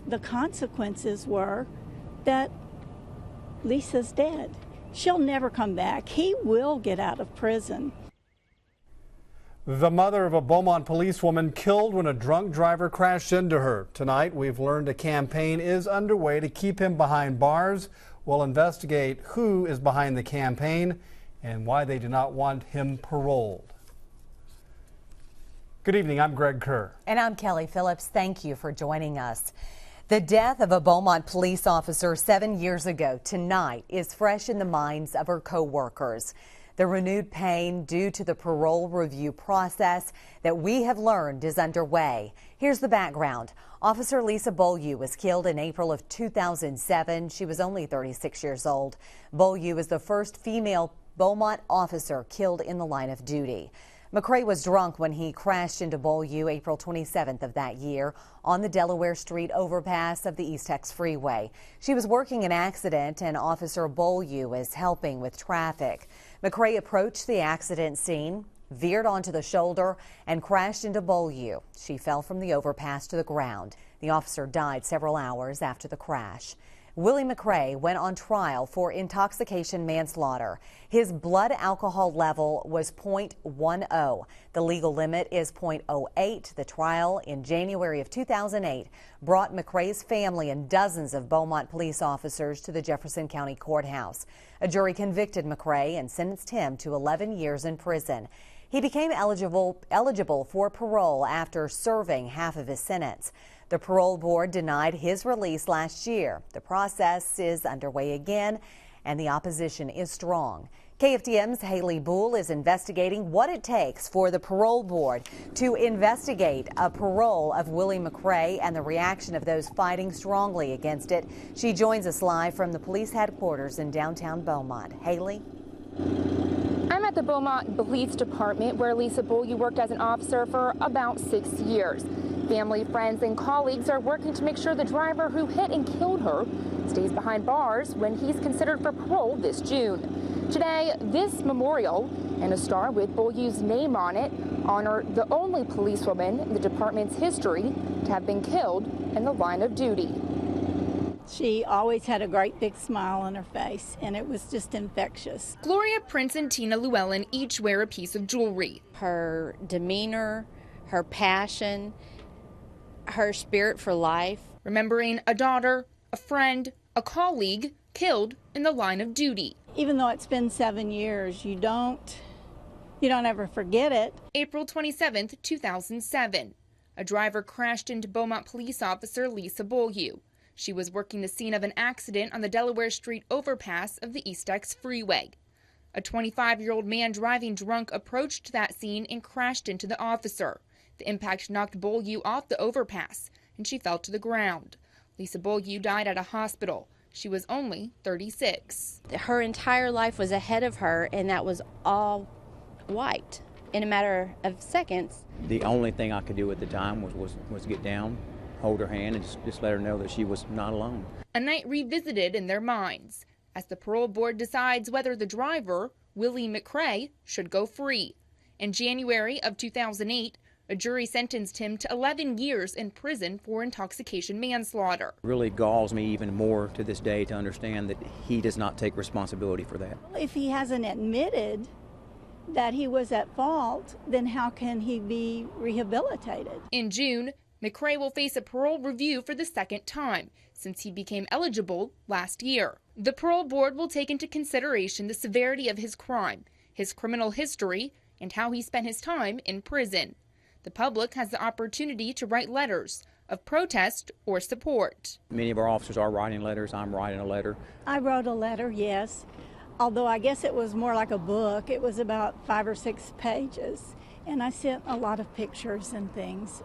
the consequences were that Lisa's dead. She'll never come back. He will get out of prison. The mother of a Beaumont policewoman killed when a drunk driver crashed into her. Tonight, we've learned a campaign is underway to keep him behind bars. We'll investigate who is behind the campaign and why they do not want him paroled. Good evening, I'm Greg Kerr. And I'm Kelly Phillips. Thank you for joining us. The death of a Beaumont police officer 7 years ago tonight is fresh in the minds of her co-workers. The renewed pain due to the parole review process that we have learned is underway. Here's the background. Officer Lisa Beaulieu was killed in April of 2007. She was only 36 years old. Beaulieu is the first female Beaumont officer killed in the line of duty. McCray was drunk when he crashed into Beaulieu April 27th of that year on the Delaware St overpass of the Eastex Freeway. She was working an accident and Officer Beaulieu is helping with traffic. McCray approached the accident scene, veered onto the shoulder, and crashed into Beaulieu. She fell from the overpass to the ground. The officer died several hours after the crash. Willie McCray went on trial for intoxication manslaughter. His blood alcohol level was 0.10. The legal limit is 0.08. The trial in January of 2008 brought McCray's family and dozens of Beaumont police officers to the Jefferson County Courthouse. A jury convicted McCray and sentenced him to 11 years in prison. He became eligible for parole after serving half of his sentence. The parole board denied his release last year. The process is underway again, and the opposition is strong. KFDM's Haley BullThe is investigating what it takes for the parole board to investigate a parole of Willie McCray and the reaction of those fighting strongly against it. She joins us live from the police headquarters in downtown Beaumont. Haley? I'm at the Beaumont Police Department where Lisa Beaulieu worked as an officer for about 6 years. Family, friends, and colleagues are working to make sure the driver who hit and killed her stays behind bars when he's considered for parole this June. Today, this memorial and a star with Beaulieu's name on it honor the only policewoman in the department's history to have been killed in the line of duty. She always had a great big smile on her face, and it was just infectious. Gloria Prince and Tina Lewallen each wear a piece of jewelry. Her demeanor, her passion, her spirit for life. Remembering a daughter, a friend, a colleague killed in the line of duty. Even though it's been 7 years, you don't ever forget it. April 27th, 2007. A driver crashed into Beaumont Police Officer Lisa Beaulieu. She was working the scene of an accident on the Delaware St overpass of the Eastex Freeway. A 25-year-old man driving drunk approached that scene and crashed into the officer. The impact knocked Beaulieu off the overpass, and she fell to the ground. Lisa Beaulieu died at a hospital. She was only 36. Her entire life was ahead of her, and that was all wiped in a matter of seconds. The only thing I could do at the time was get down, hold her hand, and just let her know that she was not alone. A night revisited in their minds as the parole board decides whether the driver, Willie McCray, should go free. In January of 2008, a jury sentenced him to 11 years in prison for intoxication manslaughter. It really galls me even more to this day to understand that he does not take responsibility for that. If he hasn't admitted that he was at fault, then how can he be rehabilitated? In June, McCray will face a parole review for the second time since he became eligible last year. The parole board will take into consideration the severity of his crime, his criminal history, and how he spent his time in prison. The public has the opportunity to write letters of protest or support. Many of our officers are writing letters. I'm writing a letter. I wrote a letter, yes, although I guess it was more like a book. It was about 5 or 6 pages, and I sent a lot of pictures and things.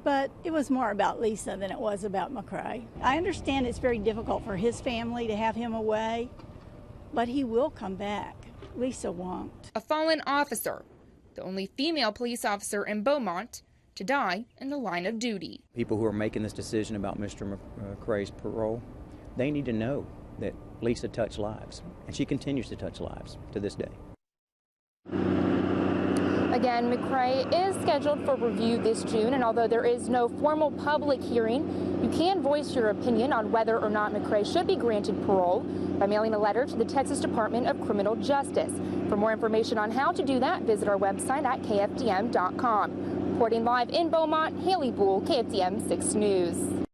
But it was more about Lisa than it was about McCray. I understand it's very difficult for his family to have him away, but he will come back. Lisa won't. A fallen officer, the only female police officer in Beaumont to die in the line of duty. People who are making this decision about Mr. McCray's parole, they need to know that Lisa touched lives, and she continues to touch lives to this day. Again, McCray is scheduled for review this June, and although there is no formal public hearing, you can voice your opinion on whether or not McCray should be granted parole by mailing a letter to the Texas Department of Criminal Justice. For more information on how to do that, visit our website at kfdm.com. Reporting live in Beaumont, Haley BullThe, KFDM 6 News.